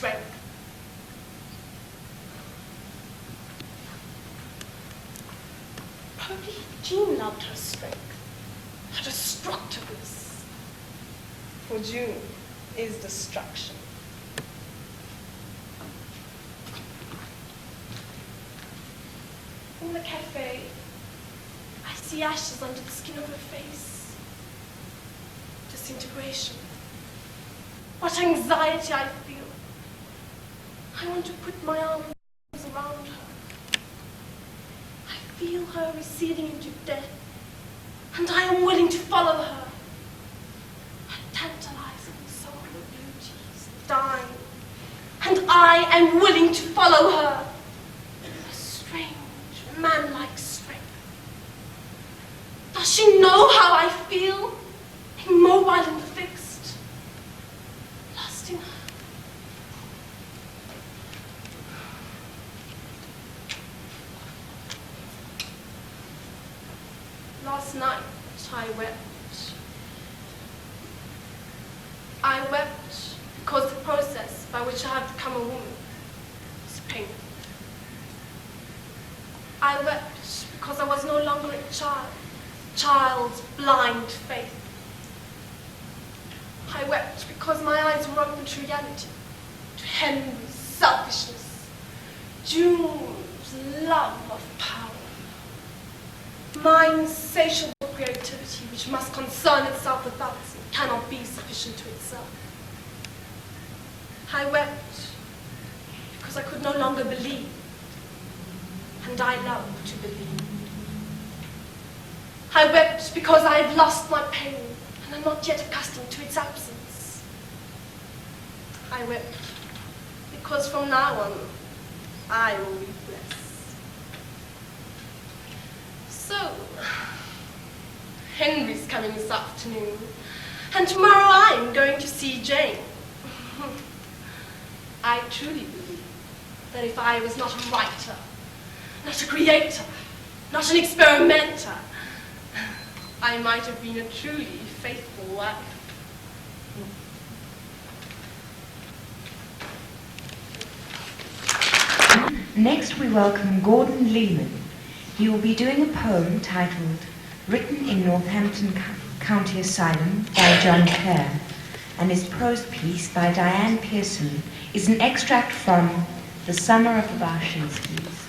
strength. Probably June loved her strength, her destructiveness. For June is destruction. In the cafe, I see ashes under the skin of her face. Disintegration. What anxiety I feel. I want to put my arms around her. I feel her receding into death, and I am willing to follow her. Her tantalizing soul of beauty is dying, and I am willing to follow her. A strange, man-like strength. Does she know how I feel? Immobile and fixed. Lost in her. Last night, I wept. I wept because the process by which I have become a woman is painful. I wept because I was no longer a child, child's blind faith. I wept because my eyes were open to reality, to Henry's selfishness, June's love of power, my insatiable creativity, which must concern itself with others and cannot be sufficient to itself. I wept because I could no longer believe, and I love to believe. I wept because I have lost my pain and am not yet accustomed to its absence. I wept because from now on, I will be blessed. So, Henry's coming this afternoon, and tomorrow I'm going to see Jane. I truly believe that if I was not a writer, not a creator, not an experimenter, I might have been a truly faithful wife. Next we welcome Gordon Lehman. He will be doing a poem titled Written in Northampton County Asylum by John Clare, and his prose piece by Diane Pearson is an extract from The Summer of the Barshinskis.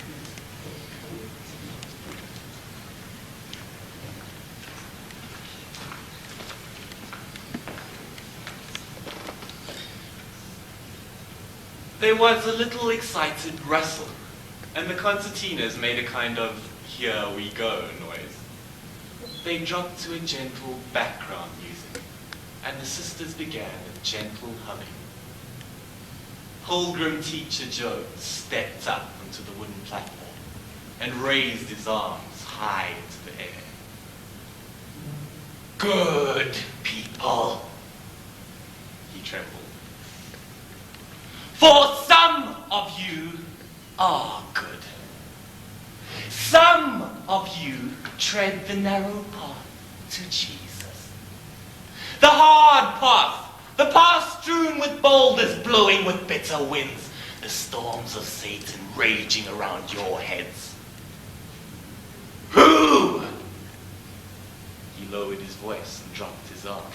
There was a little excited rustle, and the concertinas made a kind of "here we go" noise. They dropped to a gentle background music, and the sisters began a gentle humming. Pilgrim teacher Joe stepped up onto the wooden platform and raised his arms high into the air. "Good people," he trembled. "For some of you are good. Some of you tread the narrow path to Jesus. The hard path, the path strewn with boulders blowing with bitter winds, the storms of Satan raging around your heads. Who?" He lowered his voice and dropped his arms.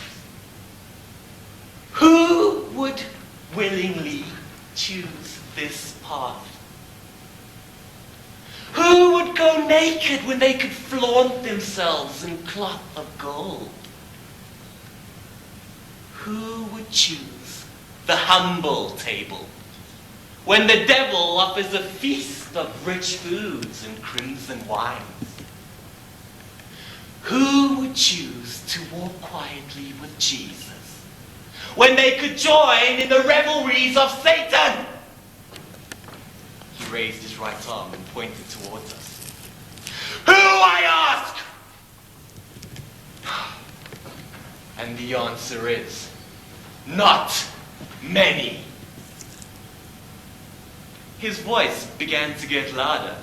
"Who would willingly choose this path? Who would go naked when they could flaunt themselves in cloth of gold? Who would choose the humble table when the devil offers a feast of rich foods and crimson wines? Who would choose to walk quietly with Jesus when they could join in the revelries of Satan?" He raised his right arm and pointed towards us. "Who, I ask?" And the answer is, not many. His voice began to get louder,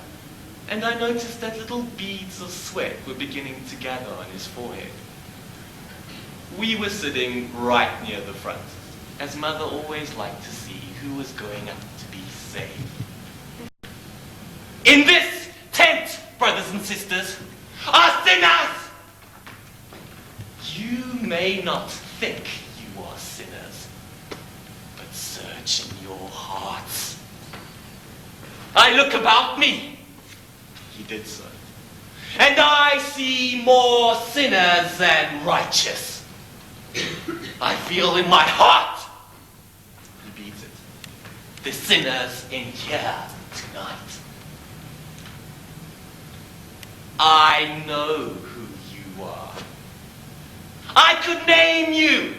and I noticed that little beads of sweat were beginning to gather on his forehead. We were sitting right near the front, as Mother always liked to see who was going up to be saved. In this tent, brothers and sisters, are sinners! You may not think you are sinners, but search in your hearts. I look about me. He did so. And I see more sinners than righteous. I feel in my heart, he beats it, the sinners in here tonight. I know who you are. I could name you.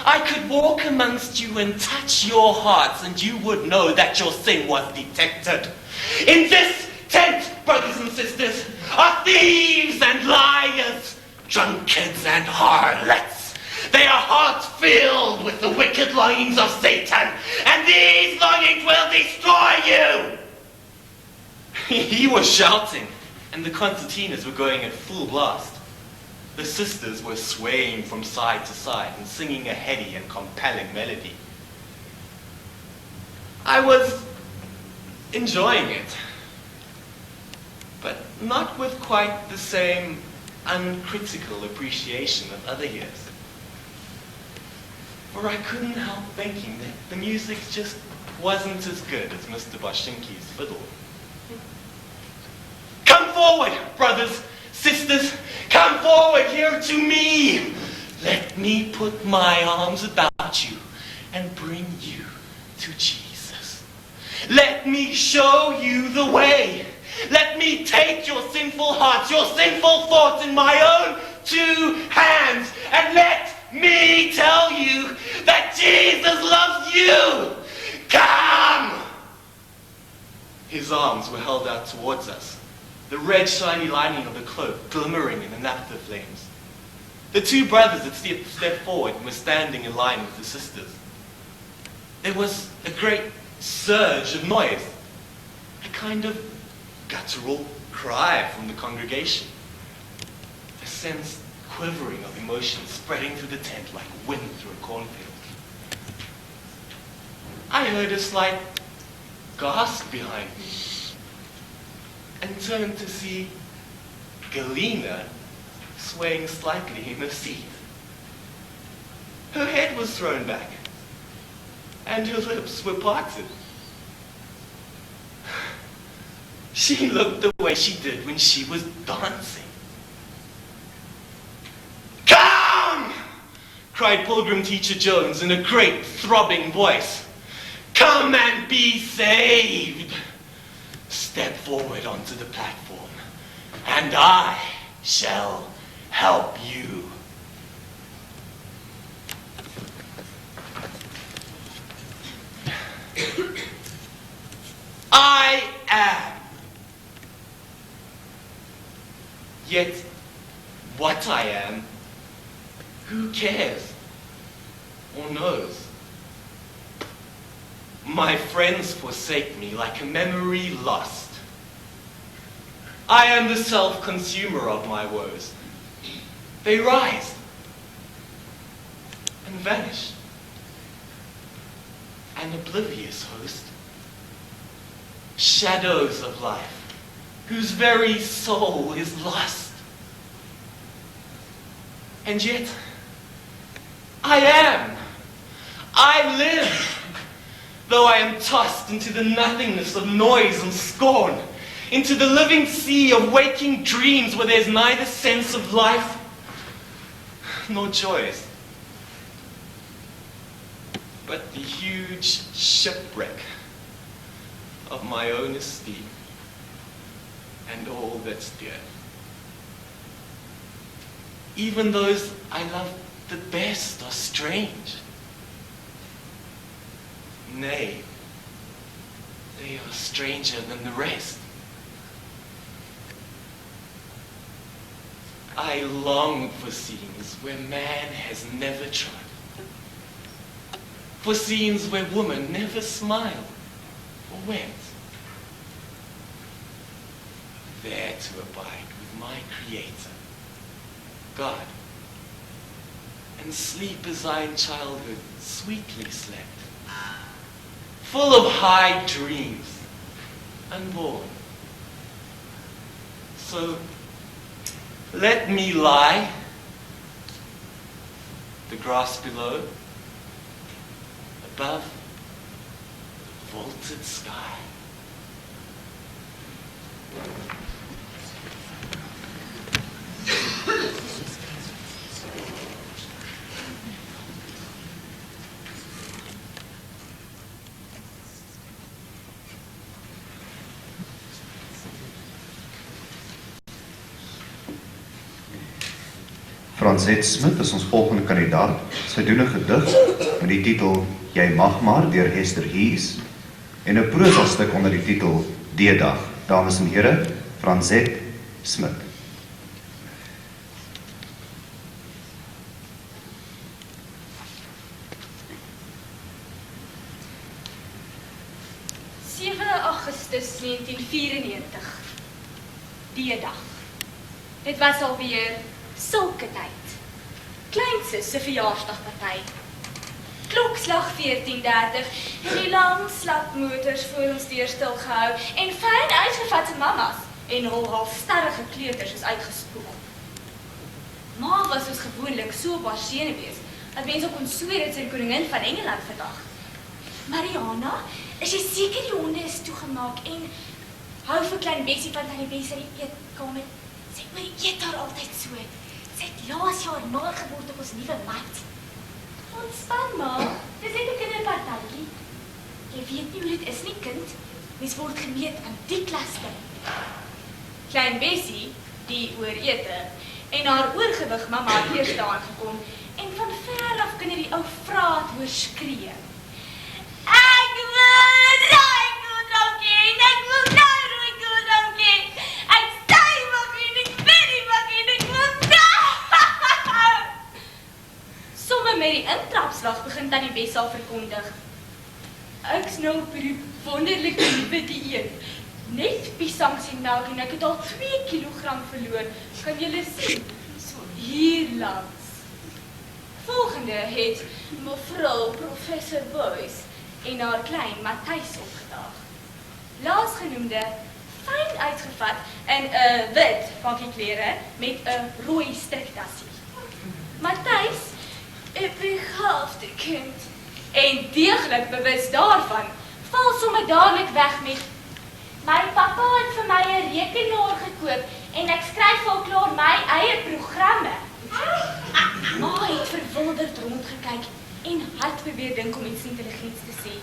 I could walk amongst you and touch your hearts, and you would know that your sin was detected. In this tent, brothers and sisters, are thieves and liars, drunkards and harlots. They are hearts filled with the wicked longings of Satan, and these longings will destroy you. He was shouting, and the concertinas were going at full blast. The sisters were swaying from side to side and singing a heady and compelling melody. I was enjoying it, but not with quite the same uncritical appreciation of other years. For I couldn't help thinking that the music just wasn't as good as Mr. Bashinki's fiddle. Come forward, brothers, sisters, come forward here to me. Let me put my arms about you and bring you to Jesus. Let me show you the way. Let me take your sinful hearts, your sinful thoughts in my own two hands, and let me tell you that Jesus loves you. Come! His arms were held out towards us, the red shiny lining of the cloak glimmering in the naphtha flames. The two brothers had stepped forward and were standing in line with the sisters. There was a great surge of noise, a kind of guttural cry from the congregation, a sense quivering of emotion spreading through the tent like wind through a cornfield. I heard a slight gasp behind me and turned to see Galena swaying slightly in her seat. Her head was thrown back, and her lips were parted. She looked the way she did when she was dancing. Come! Cried Pilgrim Teacher Jones in a great throbbing voice. Come and be saved! Step forward onto the platform, and I shall help you. I am. Yet, what I am, who cares or knows? My friends forsake me like a memory lost. I am the self-consumer of my woes. They rise and vanish. An oblivious host. Shadows of life, whose very soul is lost. And yet, I live, though I am tossed into the nothingness of noise and scorn, into the living sea of waking dreams where there's neither sense of life nor joys, but the huge shipwreck of my own esteem and all that's dear. Even those I love the best are strange. Nay, they are stranger than the rest. I long for scenes where man has never trod, for scenes where woman never smiled or wept, there to abide with my Creator, God, and sleep as I in childhood sweetly slept, full of high dreams, unborn. So let me lie, the grass below, above the vaulted sky. Franzet Smit is ons volgende kandidaat. Sy doen 'n gedig met die titel Jy mag maar deur Hester Hees en 'n prosa stuk onder die titel D-dag. Dames en here, Franzet Smit. Augustus 1994. D-dag. Dit was alweer sulke tyd. Kleinsus se verjaarsdagparty. Klokslag 14:30 en die lang slap motors voor ons deur stil gehou en fyn uitgevatte mammas en hul halfsterrige kleuters is uitgespoeg. Ma was soos gewoonlik so baie senuwees dat mense kon sweer dit sy die koningin van Engeland vandag. Mariana, is jy seker die honde is toegemaak en hou vir klein Bessie van tannie Bessie in die eetkamer? Sy eet haar altyd so. Sy het laas jaar mal geword op ons nuwe mat. Ontspan maar, dis net 'n kinderpartytjie. Jy weet nie hoe dit is nie, kind. Mens word gemeet aan die klasse. Klein Bessie, die oorete, en haar oorgewig mamma het eers daar gekom en van ver af kan jy die ou vraat hoor skree. Ek wil drankie, ek wil drankie, ek sê makkie, ek weet nie makkie, ek wil Somme met die intrapslag begin tannie Bessa verkondig. Ek's nou op die wonderlike nuwe dieet. Net piesangs en melk en ek het al 2 kilogram verloor. Kan julle sien? So hier langs. Volgende het mevrou professor Boys en haar klein Matthys opgedaag. Laasgenoemde, fyn uitgevat in 'n wit pakkie met 'n rooi striktassie. Matthys, 'n begaafde kind, en deeglik bewus daarvan, val sommer dadelik weg met: my pappa het vir my 'n rekenaar gekoop en ek skryf al klaar my eie programme. Ma het verwonderd rondgekyk en hard probeer dink om iets intelligents te sê.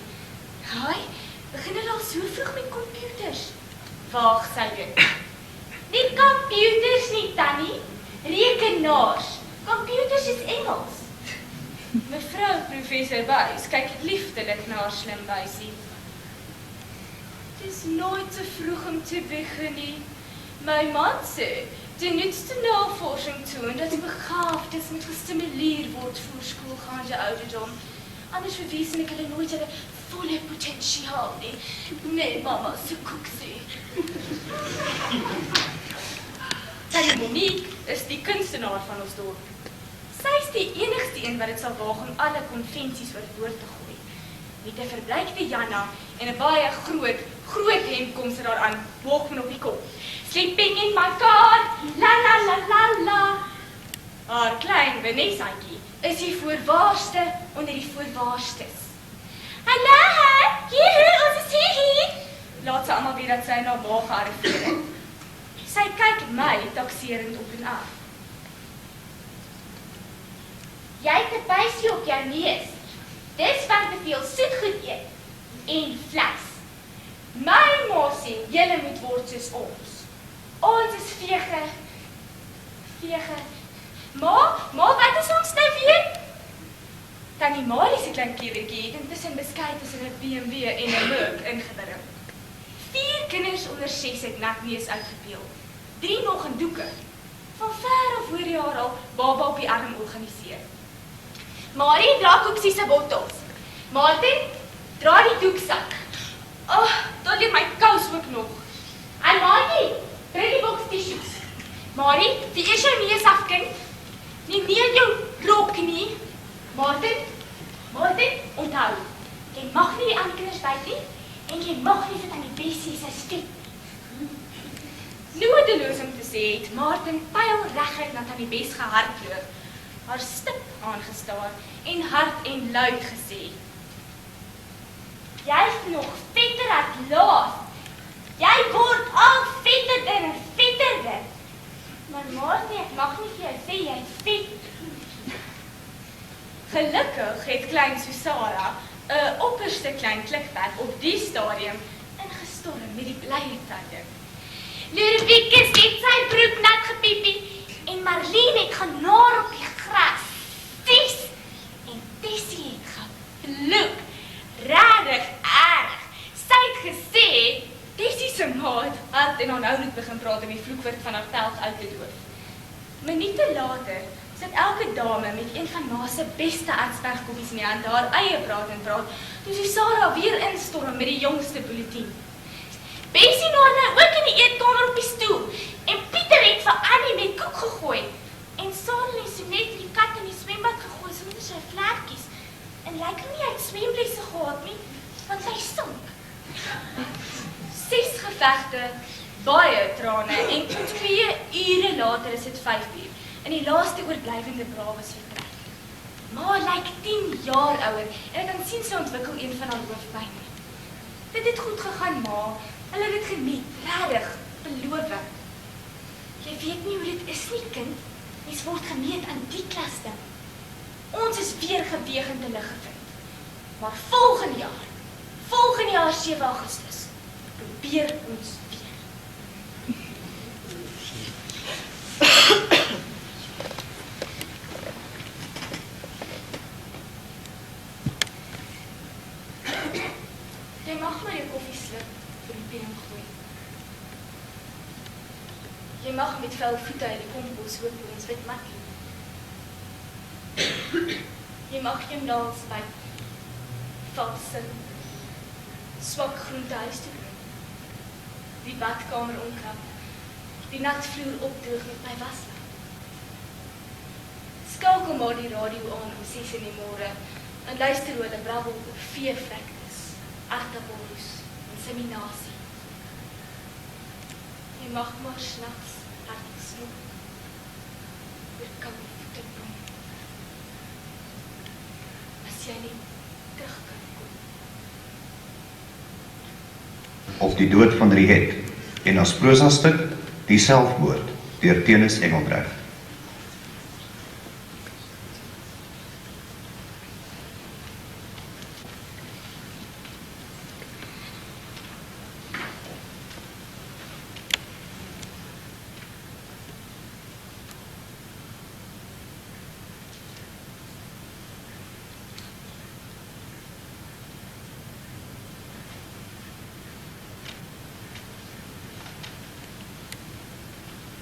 Haai, begin hulle al so vroeg met computers? Waag, sy dit. Nie computers nie, Tannie. Rekenaars. Computers is Engels. Mevrou professor Buys kyk liefdelik na haar slim buisie. Het is nooit te vroeg om te begin nie. My man sê, die nuutste navorsing toon dat begaafdes moet gestimuleer word voor skoolgaande ouderdom. Anders verwezen ek hulle nooit hulle volle potensiaal nie. Nee, mama, so koek sê. Tannie Monique is die kunstenaar van ons dorp. Sy is die enigste een wat dit sal waag om alle konvensies oorboord te gooi. Met 'n verbleikte Janna en 'n baie groot hemp kom sy daaraan, boog op die kop. Sleeping in my car, la la la la la. Haar klein Vanessaatjie is die voorwaarste onder die voorwaarstes. Hallo, hier, ons is hier. Laat sy almal weet dat sy na ma gearriveer het. Sy kyk my takserend op en af. Jy het 'n buisie op jou neus. Dis van te veel soetgoed eet en vleis. My ma sê, julle moet word soos ons. Ons is vege. Ma, wat is ons nou weer? Tannie Marie se klein klewertjie het intussen beskei tussen 'n BMW en 'n Merc ingedring. 4 kinders onder 6 het nakneus uitgepeel. 3 nog in doeke. Van ver af hoor jy haar al baba op die arm organiseer. Marie dra koeksies se bottels. Martin, dra die doeksak. Tot in my kous ook nog. En Marie, bring die boks tissues. Marie, wie is jou neus af, kind? Nie jou rok nie. Martin, onthou. Jy mag nie die ander kinders byt nie, en jy mag nie sit aan die Bessie se stoep. Nodeloos om te sê, het Martin pyl reguit na Tannie Bes gehardloop, haar stip aangestaar en hard en luid gesê: Jy's nog vetter as laas. Jy word al vetterder en vetterder. Maar Martin, ek mag nie vir jou sê jy is vet. Gelukkig het klein Susara 'n opperste klein klikpad op die stadium ingestorm met die blye tande. Ludwig het sy broek nat gepiepie en Marlene het genaar op die gras. En Tessie het gevloek. Regtig erg. Sy het gesê Tessie se ma het hard en aanhoudend begin praat om die vloekwoord van haar telg uit te doof. Minute later sit elke dame met een van ma se beste uitspergkoppies in die hand haar eie praat en praat, toe Sarah weer instorm met die jongste bulletin. Bessie nou ook in die eetkamer op die stoel en Pieter het vir Annie met koek gegooi en Sarah het so net die kat in die swembad gegooi sonder sy vlekkies en lyk nie hy het swemlesse gehad nie, want sy sink. 6 gevegte, baie trane en 2 ure later is dit 5 uur en die laaste oorblywende brawe vertrek. Ma lyk 10 jaar ouer en ek kan sien sy ontwikkel een van haar hoofpyn. Dit het goed gegaan, ma. Hulle het dit geniet, regtig, beloof. Jy weet nie hoe dit is nie, kind. Mens word gemeet aan die klasding. Ons is weer geweg in te lig gevind. Maar volgende jaar 7 Augustus, probeer ons weer. Jy mag maar jou koffie slip vir die pen gooi. Jy mag met vuil voete uit die kompos hoop oor ons wit matkie. Jy mag jou naels byt, valse, swak groente huis toe bring. Die badkamer omkrap, die nat vloer opdroog met my wasla. Skakel maar die radio aan om 6 in die môre en luister hoe hulle brabbel oor veevlektes, aardappels en seminasie. Jy mag maar s'nags hartig snoek, oor koue voete brom. As jy nie terug kan kom. Of die dood van Riet en as prosastuk die selfmoord deur Tenis Engelbreg.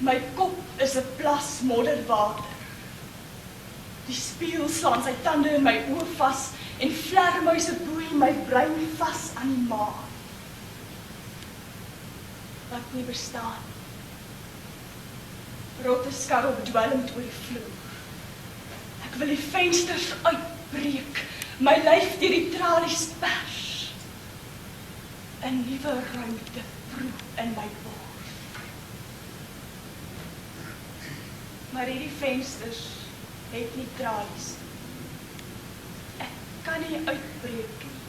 My kop is 'n plas modderwater. Die spieël slaan sy tande in my oë vas en vlermuise boei my brein vas aan die maag. Wat nie bestaan. Rotte skarrel dwelmend oor die vloer. Ek wil die vensters uitbreek, my lyf deur die tralies pers. 'n Nuwe ruimte proef in my bors. Maar hierdie vensters het nie tralies. Ek kan nie uitbreek nie.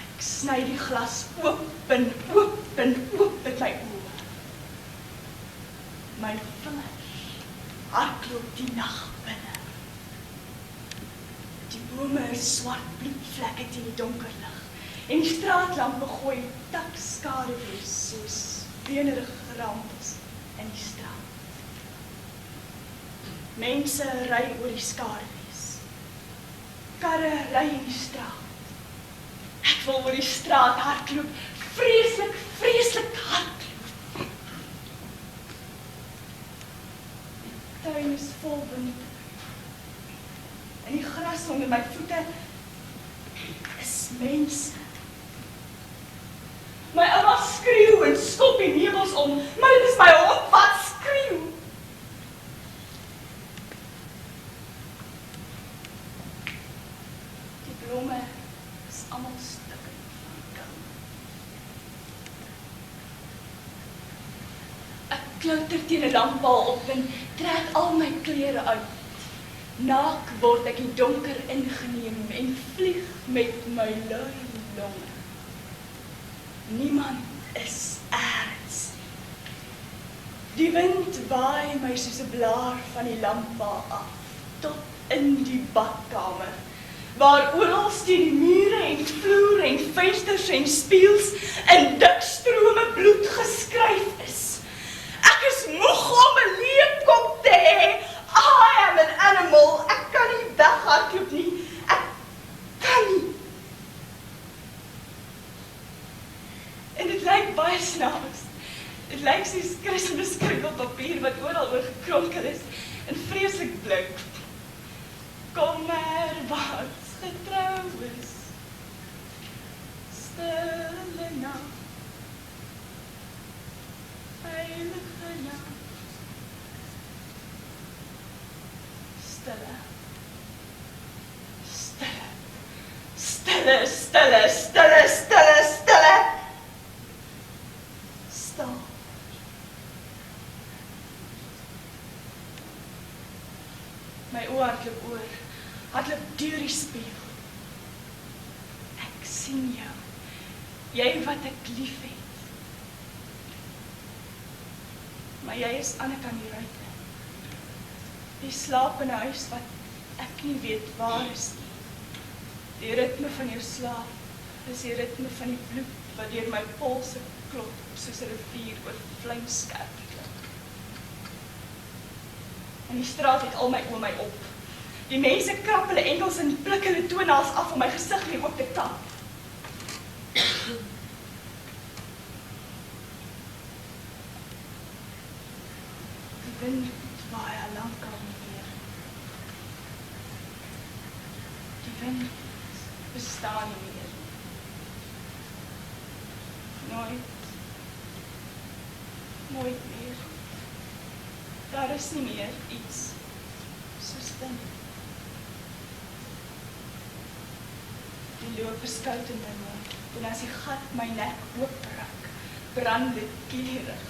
Ek sny die glas oop met my oë. My vingers hardloop die nag binne. Die bome is swart bloedvlekke teen die donker lig en die straatlampe gooi takskaduwees soos beenerige rampels in die straat. Mense ry oor die skaduwees. Karre ry in die straat. Ek wil oor die straat hardloop, vreeslik hardloop. Die tuin is vol boniete. En die gras onder my voete is mense. My ouma skreeu en skop die nevels om, maar dit is my hond wat skreeu. Die almal stikkend van kou. Ek klouter teen 'n lamppaal op en trek al my klere uit. Naak word ek die donker ingeneem en vlieg met my lui longe. Niemand is ergens. Die wind waai my soos 'n blaar van die lamppaal af, tot in die badkamer, waar oral teen die mure en vloer en vensters en spieëls in dik strome bloed geskryf is. Ek is moeg om 'n leepkop te hê. I am an animal. Ek kan nie weghardloop nie. Ek kan nie. En dit lyk baie snaaks. Dit lyk soos Kersfees skrifpapier wat oral oor gekronkel is en vreeslik blink. Kom maar wat getrou is. Stille nag. Heilige nag. Stille. Stille. Stille, stille, stille, stille, stille. Stil. My oë hardloop oor. Hardloop deur die spieël. Ek sien jou. Jy wat ek liefhet. Maar jy is aan die kant die ruimte. Jy slaap in 'n huis wat ek nie weet waar is nie. Die ritme van jou slaap is die ritme van die bloed wat deur my polse klop soos 'n rivier oor vlamskerp klop. En die straat het al my oë my op. Die mense krap hulle enkels en pluk hulle toenails af om my gesig nie op te kap. Die wind waai al lankal nie meer. Die wind bestaan nie meer. Nooit meer. Daar is nie meer iets soos wind. Die loop is koud in my mond, en as die gat my nek oopbrak, brand dit klierig.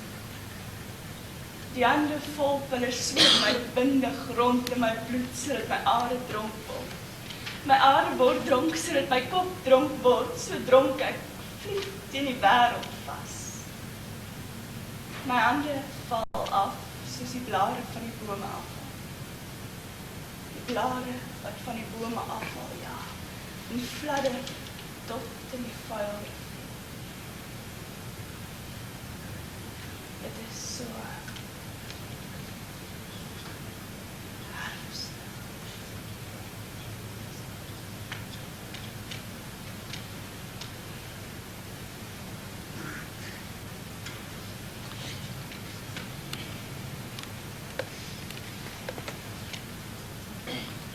Die hande vol pille swoep my bindig rond in my bloed, sodat my are dronk word. My are word dronk, sodat my kop dronk word, so dronk ek vlieg teen die wêreld vas. My hande val af, soos die blare van die bome afval. Die blare wat van die bome afval, ja, en fladder tot in die vuil rivier. Dit is so herfstig.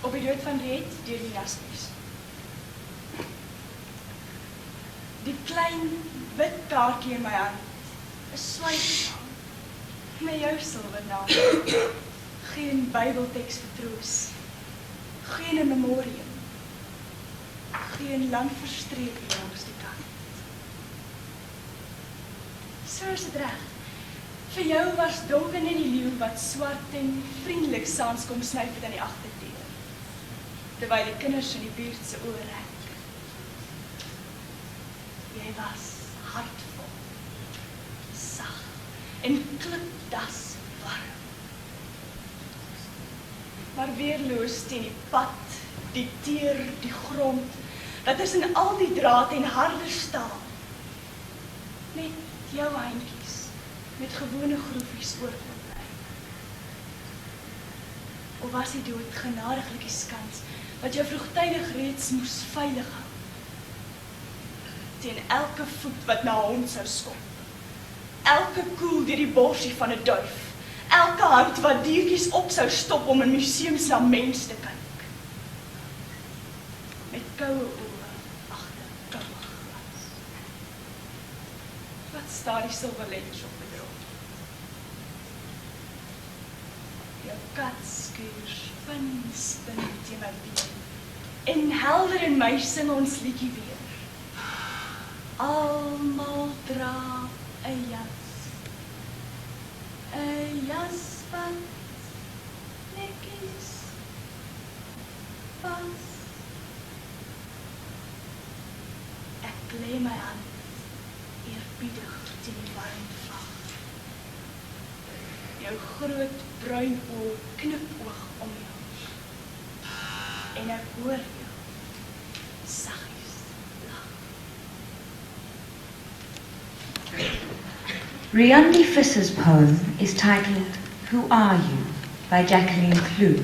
Op die dood van Red deur die Jaspers. Die klein wit kaartjie in my hand, 'n swygsnaam, met jou silwernaam. Geen Bybelteks vir troos, geen 'n memorium, geen landverstreek langs die kant. So is dit reg. Vir jou was Donken en die leeu wat swart en vriendelik saans kom snyp het aan die agterdeur, terwyl die kinders in die buurt se oë rek. Jy was hartvol, sag en klipdas warm. Maar weerloos teen die pad, die teer, die grond, dat is in al die draad en harde staal. Net jou handjies, met gewone groefies oorgebly. Of was die dood genadiglik die skans, wat jou vroegtydig reeds moes veilig hou, teen elke voet wat na hond sou skop, elke koel deur die borsie van 'n duif, elke hand wat diertjies op sou stop om in museums na mens te kyk, met koue oë agter koue glas. Wat staar die silwer letters op die droom? Jou kat skuur spin teen my been, en helder in my sing ons liedjie weer. Almal dra 'n jas. 'n Jas wat netjies pas. Ek lê my hand eerbiedig teen die warm vlag. Jou groot bruin oë knipoog om jou. En ek hoor jou saggies lag. Riandi Visser's poem is titled Who Are You by Jacqueline Clue,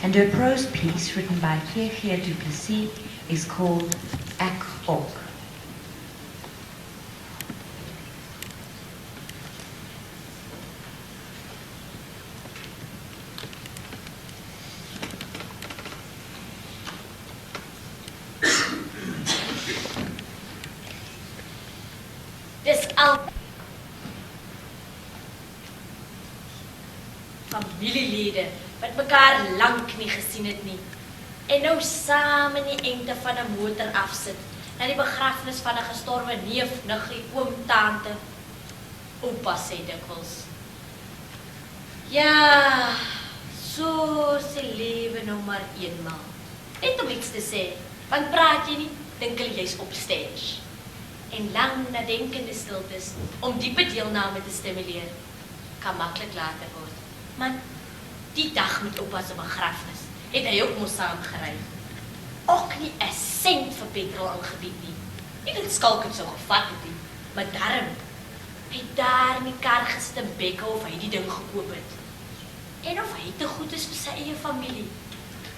and her prose piece written by Geer du Plessis is called Ek Ok. Dis al familielede wat mekaar lank nie gesien het nie. En nou saam in die engte van 'n motor afsit na die begrafnis van 'n gestorwe neef, niggie, oom, tante. Oupa sê dikwels. Ja, so se lewe nou maar eenmaal. Net om iets te sê, want praat jy nie, dink hulle jy's op stage. En lang nadenkende stiltes om diepe deelname te stimuleer, kan maklik later word. Maar die dag met oupa se begrafnis het hy ook mos saam gery. Ook nie 'n sent vir petrol aangebied nie. Nie dat Skalk het so gevat het nie, maar darm. Hy het daar in die kar gesit en bekke of hy die ding gekoop het. En of hy te goed is vir sy eie familie.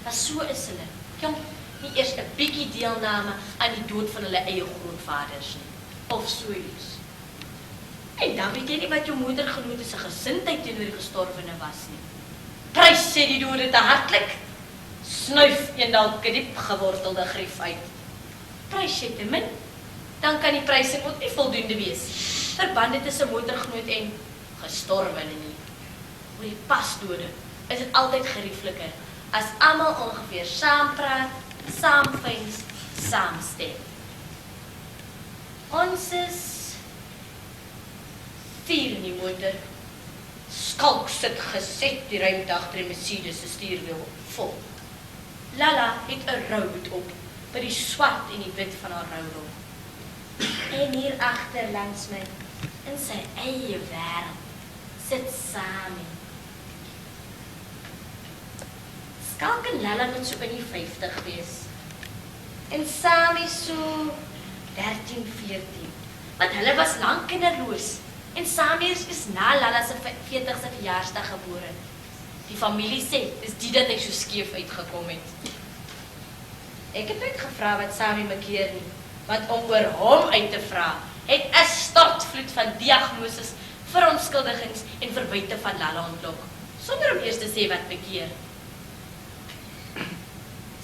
Maar so is hulle. Jong, nie eers 'n bietjie deelname aan die dood van hulle eie grootvaders nie. Of so iets. En dan weet jy nie wat jou moedergenote se gesindheid teenoor die gestorwene was nie. Prys sê die dode te hartlik. Snuif een dalk 'n diep gewortelde grief uit. Prys jy te min, dan kan die prysing ook nie voldoende wees. Verbande tussen moedergenoot en gestorwene nie. Oor die pasdode is dit altyd geriefliker as almal ongeveer saampraat, saamvyns, saamstem. Ons is 4 in die motor. Skalk sit geset die ruimte agter die Mercedes se stuurwiel vol. Lala het 'n rouhoed op by die swart en die wit van haar rourok. En hier agter langs my, in sy eie wêreld, sit Sammy. Skalk en Lala moet so in die 50 wees. En Sammy so 13, 14. Want hulle was lank kinderloos. En Sammy is na Lala se 40ste verjaarsdag gebore. Die familie sê, dis die dat hy so skeef uitgekom het. Ek het nooit gevra wat Sammy bekeer nie, want om oor hom uit te vra, het 'n stortvloed van diagnoses, verontskuldigings en verwyte van Lala ontlok, sonder om eers te sê wat bekeer.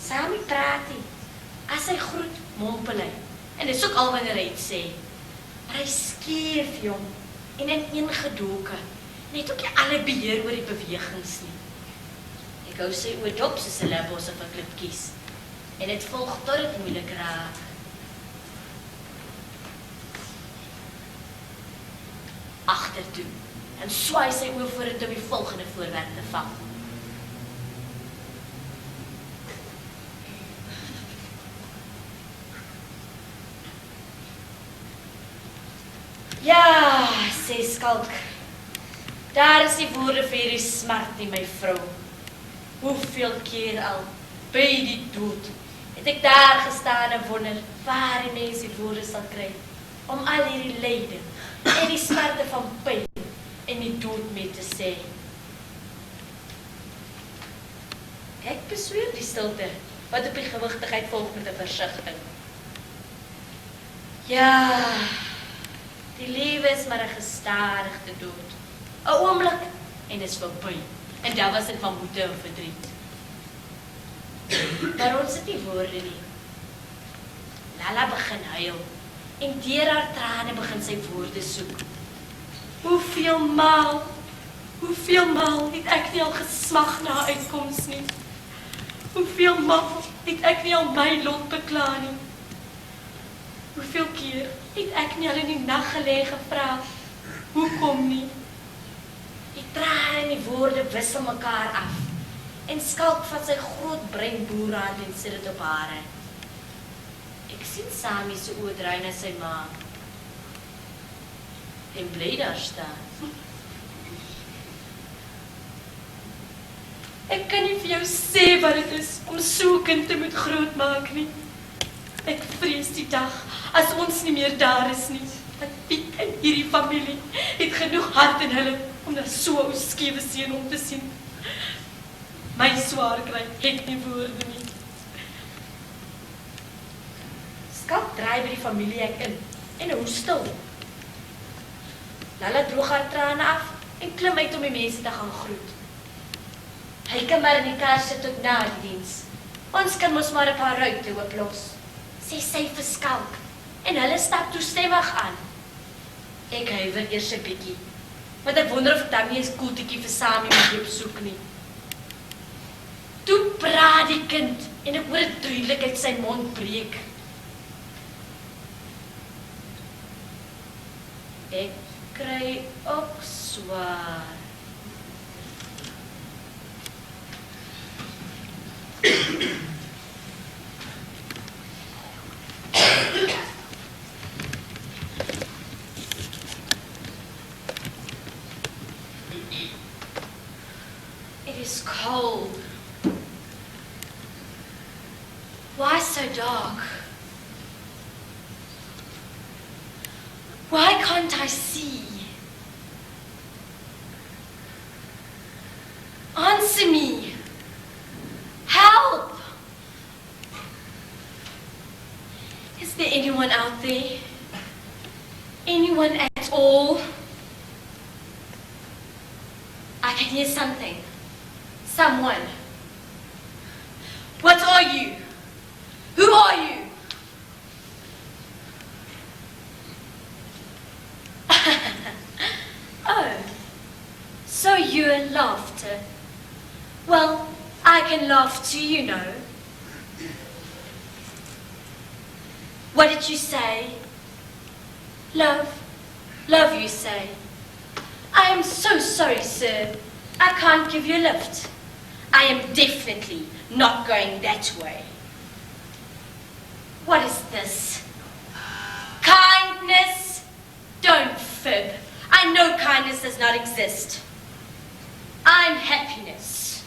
Sammy praat nie. As hy groet, mompel hy. En dis ook al wanneer hy het sê. Maar hy skeef jong en ineengedoke. Net ook nie alle beheer oor die bewegings nie. Ek hou sy oor dop soos 'n labos of 'n klipkies. En dit volg tot dit moeilik raak. Agtertoe. En swaai sy oor vorentoe om die volgende voorwerp te vang. Ja, sê Skalk. Daar is die woorde vir hierdie smart nie, my vrou. Hoeveel keer al, by die dood, het ek daar gestaan en wonder waar die mens die woorde sal kry, om al hierdie lyde en die smarte van pyn en die dood mee te sê. Ek besweer die stilte, wat op die gewigtigheid volg met 'n versigtiging. Ja, die lewe is maar 'n gestadigde dood. 'n Oomblik en is verby. En daar was dit van moeite en verdriet. Maar ons het nie woorde nie. Lala begin huil. En deur haar trane begin sy woorde soek. Hoeveel maal het ek nie al gesmag na uitkoms nie. Hoeveel maal het ek nie al my lot bekla nie. Hoeveel keer het ek nie al in die nag gelê gevra, hoekom nie? Die trane en die woorde wissel mekaar af. En Skalk vat sy groot bruin boerhand en sit dit op hare. Ek sien Sammy se oë draai na sy ma. En bly daar staan. Ek kan nie vir jou sê wat dit is om so 'n kind te moet grootmaak nie. Ek vrees die dag as ons nie meer daar is nie. Want Piet en hierdie familie het genoeg hart in hulle om na so 'n skewe seun om te sien. My swaar kry het nie woorde nie. Skalk draai by die familiehek in en hou stil. Lala droog haar trane af en klim uit om die mense te gaan groet. Hy kan maar in die kar sit tot na die diens. Ons kan mos maar 'n paar ruite ooplos, sê sy vir Skalk, en hulle stap toestemmig aan. Ek huiwer eers 'n bietjie, want ek wonder of ek dan nie 'n koeltjie vir Sammy moet loop soek nie. Toe praat die kind en ek hoor dit duidelik uit sy mond breek. Ek kry ook swaar. It is cold. Why so dark? Why can't I see? Answer me. Help! Is there anyone out there? Anyone at all? I can hear something. Someone. What are you? Who are you? Oh, so you're laughter. Well, I can laugh too, you know. What did you say? Love. Love, you say. I am so sorry, sir. I can't give you a lift. I am definitely not going that way. What is this? Kindness? Don't fib. I know kindness does not exist. I'm happiness.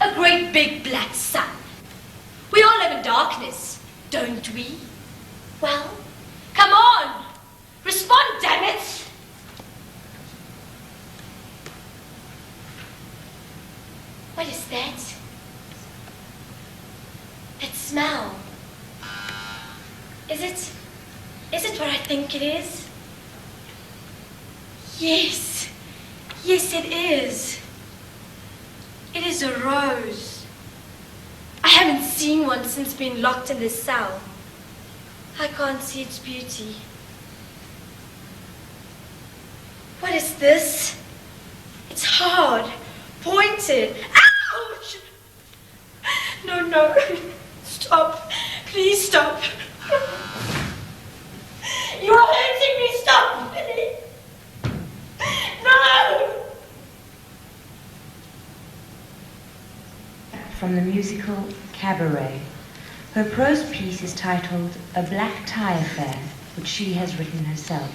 A great big black sun. We all live in darkness, don't we? Well, come on. Respond, damn it. What is that? That smell. Is it what I think it is? Yes. Yes, it is. It is a rose. I haven't seen one since being locked in this cell. I can't see its beauty. What is this? It's hard, pointed. Ouch! No. Stop. Please stop. You are hurting me. Stop. No! From the musical Cabaret. Her prose piece is titled A Black Tie Affair, which she has written herself.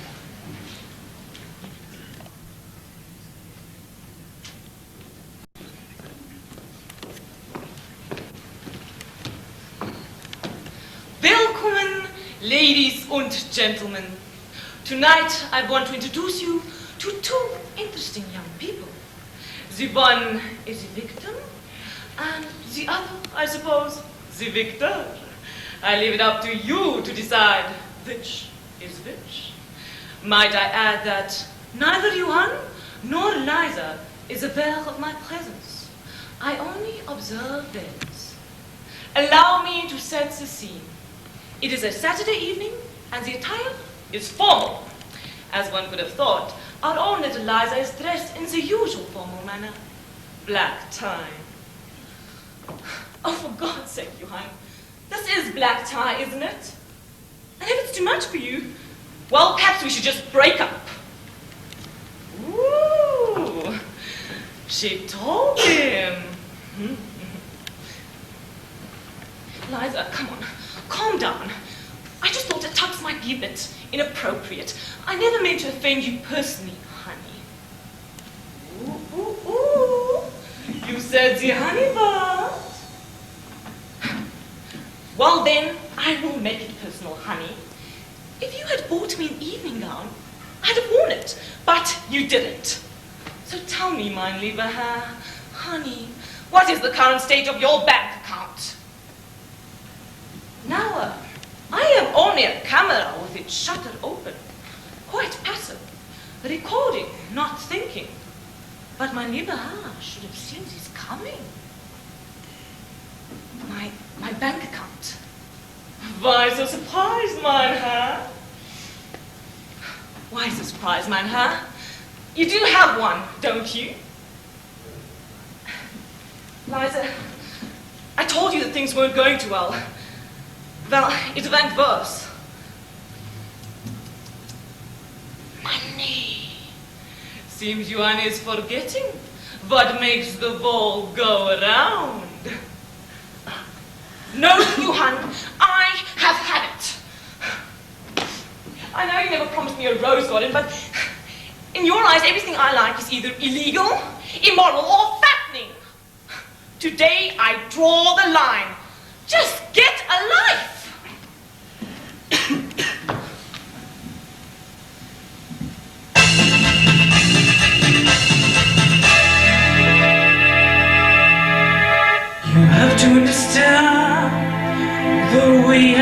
Welcome, ladies and gentlemen. Tonight I want to introduce you to two interesting young people. The one is the victim, and the other, I suppose, the victor. I leave it up to you to decide which is which. Might I add that neither Johan nor Liza is aware of my presence. I only observe theirs. Allow me to set the scene. It is a Saturday evening, and the attire is formal. As one could have thought, our own little Liza is dressed in the usual formal manner. Black tie. Oh, for God's sake, Johan. This is black black tie, isn't it? And if it's too much for you, well, perhaps we should just break up. Ooh, she told him. Liza, come on, calm down. I just thought a tux might be a bit inappropriate. I never meant to offend you personally, honey. Ooh, ooh, ooh. You said the honey bird. Well then, I will make it personal, honey. If you had bought me an evening gown, I'd have worn it, but you didn't. So tell me, mein lieber Herr, honey, what is the current state of your bank account? Now, I am only a camera with its shutter open, quite passive, recording, not thinking. But mein lieber Herr should have seen this coming. My bank account. Why so surprised, mein Herr? Why so surprised, mein Herr? You do have one, don't you? Liza, I told you that things weren't going too well. Well, it went worse. Money. Seems Johan is forgetting what makes the ball go around. No, Johan, I have had it. I know you never promised me a rose garden, but in your eyes, everything I like is either illegal, immoral, or fattening. Today, I draw the line. Just get a life. You have to understand the way I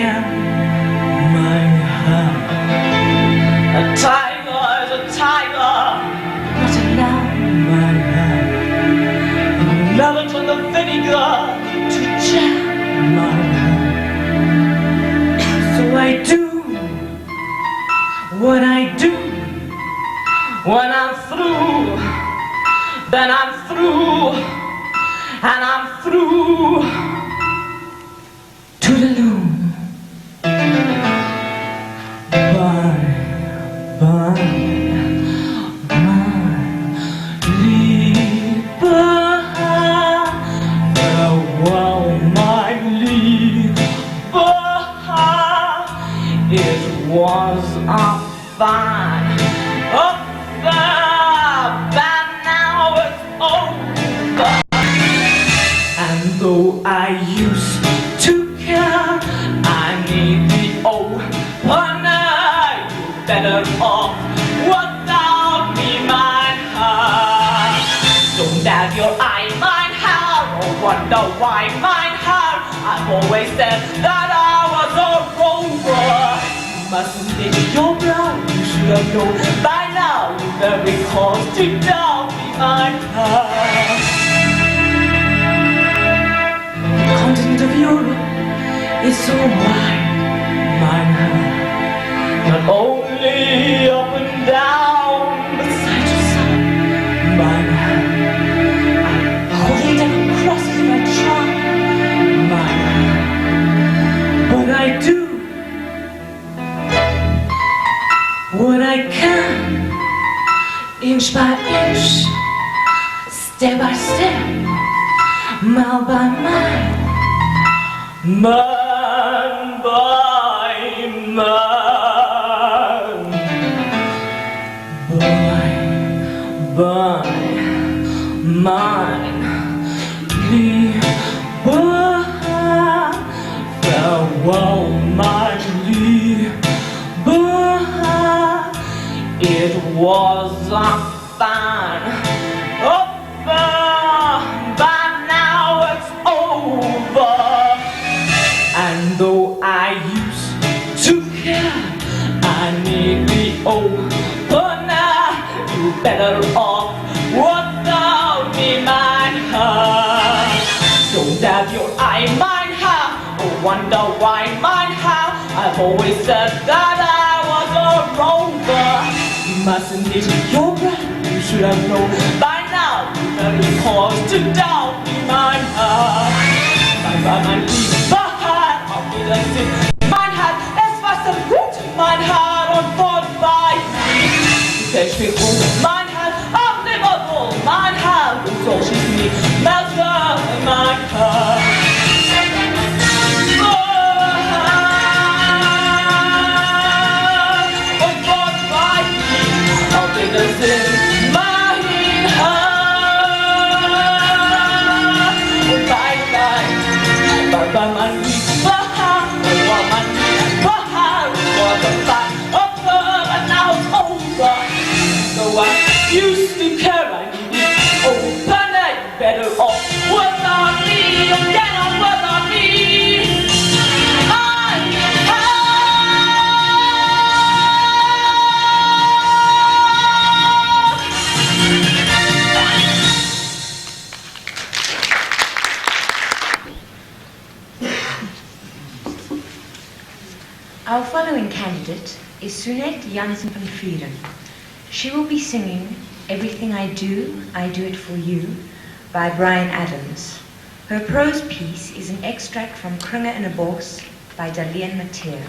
am, my heart. A tiger is a tiger, not a lamb, my heart. You never turn the vinegar to jam, my heart. So I do what I do. When I'm through, then I'm through. And I'm through to the loom. Bye, bye, my lieber Herr. Farewell, my lieber Herr. It was a fine affair, but now it's over. And though I used to care, I need the old honor. You better off without me, mein Herr. Don't dab your eye, mein Herr, or wonder why, mein Herr. I've always said that I was a rover. You mustn't knit your brow, you should have known by now. You're very close to doubt me, mein Herr. The continent of Europe is so wide, mein Herr. Not only up and down, but side to side, mein Herr. I hardly ever cross it if I try, mein Herr. But I do what I can, inch by inch, step by step, mile by mile, man by man, boy by mine, lieber Herr. Farewell, my lieber Herr. It was a fine affair, but now it's over. And though I used to care, I need the old honor. You better off without me, mein Herr. Don't dab your eye, mein Herr, or wonder why, mein Herr. I've always said that I was a rover. You mustn't knit your brow, you should have known by now. You very cause to doubt me, mein Herr. Mein lieber Herr, behold, mein Herr, ach lieber wohl, mein Herr, und so schießt mich, Melcher, mein Herr. Und Gott weiß nicht, ob ich das sind, mein Herr. Und bei man liegt, Herr, so I used to care, I needed open it, better off without me, again on without me. Our following candidate is Sunette Jansen van Frieden. She will be singing Everything I Do It For You by Bryan Adams. Her prose piece is an extract from Kringe in 'n Bos by Darlene Mateer.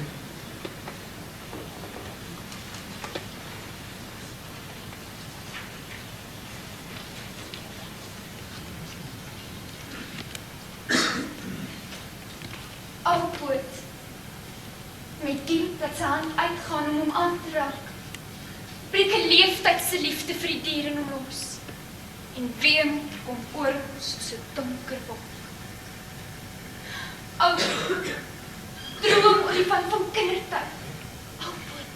Ou poot, met die wat sy hand uitgaan om hom aan te raak, breek 'n leeftyd se liefde vir die dier in hom los, en weem kom oor ons soos 'n donker wolk. Ou droom olifant van kindertyd, ou poot,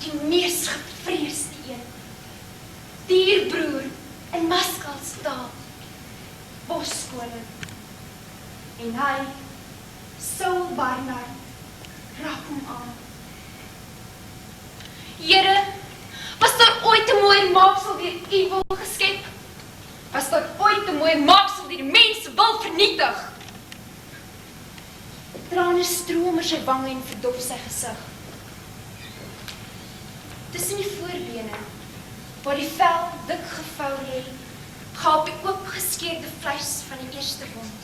die mees gevreesde een, dierbroer in maskalstaal, boskoning, en hy, Saul Barnard, raak hom aan. Here, was daar ooit 'n mooi maaksel deur u wil geskep? Was daar ooit 'n mooi maaksel deur die mense wil vernietig? Trane stroom oor sy wange en verdof sy gesig. Tussen die voorbene, waar die vel dik gevou lê, gaap die oopgeskeurde vleis van die eerste wond.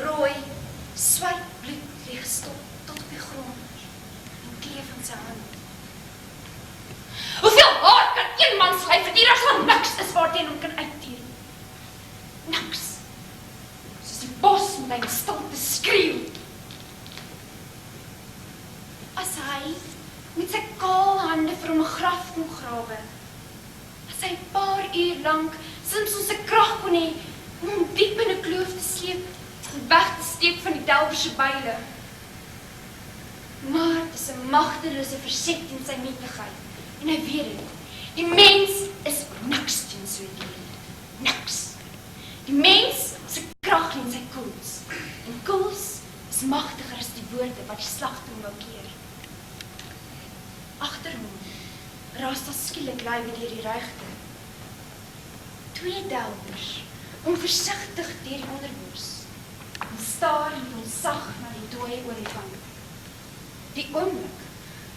Rooi, swart bloed lê gestop tot op die grond en kleef in sy hand. Hoeveel haar kan een man slyf verdier as daar niks is waarteen hom kan uitdeel? Niks. Soos die bos met hy stilte skreeu. As hy met sy kaal hande vir hom 'n graf kon grawe, as hy 'n paar uur lank Simpson se krag kon hê om hom diep in 'n kloof te sleep en weg te steek van die Dalro se byle. Maar dit is 'n magtelose verzet teen sy nietigheid. En hy weet dit. Die mens is niks teen so 'n dier. Niks. Die mens se krag lê in sy koels. En koels is magtiger as die woorde wat die slagtong wou keer. Agter hom raas daar skielik lywe deur die ruigte. Twee delwers, onversigtig deur die onderbos, en staar en ontsag na die dooie olifant. Die oomblik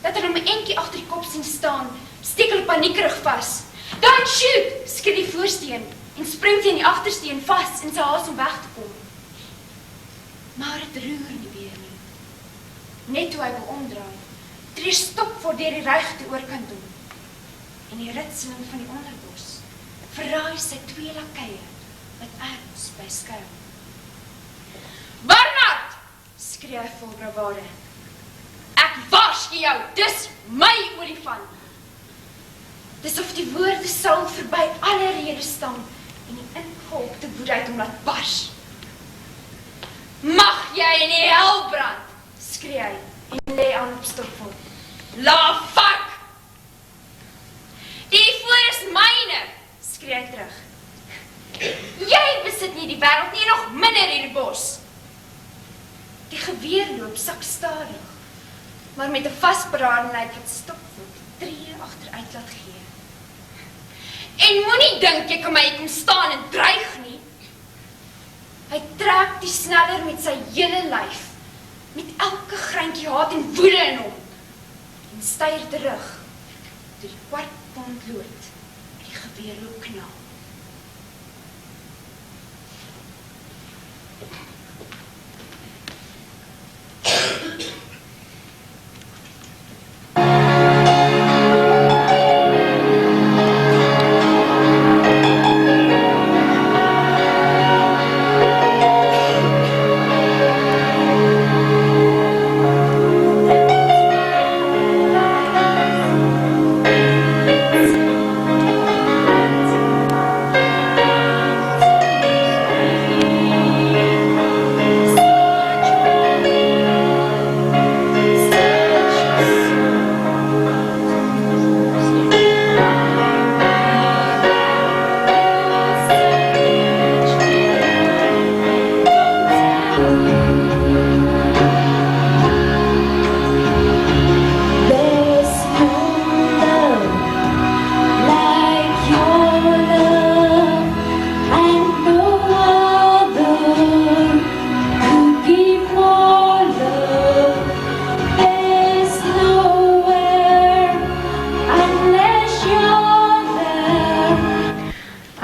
dat hy hom 'n entjie agter die kop sien staan, steek hulle paniekerig vas. "Don't shoot!" skree die voorsteen en spring teen die agtersteen vas in sy haas om weg te kom. Maar dit roer nie weer nie. Net toe hy wil omdraai, tree stop voor deur die ruigte oorkant hom. En die ritseling van die onderbos verraai sy twee lakeie wat ergens by skuil. "Barnard!" skree hy vol bravade. "Ek waarsku jou, dis my olifant." Dis of die woorde sal verby alle rede stam en die ingehokte woede uit hom laat bars. "Mag jy in die hel brand!" skree hy en lê aan op stokvol. "La fuck! Die voor is myne!" skree hy terug. "Jy besit nie die wêreld nie, nog minder hierdie bos." Die geweerloop sak stadig, maar met 'n vasberadenheid wat stokvol tree agteruit laat gee. "En moenie dink jy kan my kom staan en dreig nie." Hy trek die sneller met sy hele lyf, met elke greintjie haat en woede in hom, en styr terug, toe die kwart pond lood die geweerloop knal.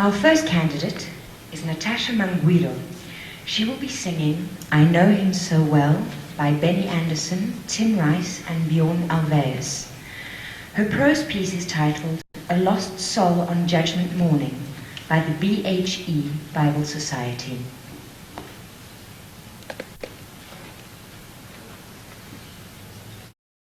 Our first candidate is Natasha Manguido. She will be singing I Know Him So Well by Benny Anderson, Tim Rice and Bjorn Alveus. Her prose piece is titled A Lost Soul on Judgment Morning by the BHE Bible Society.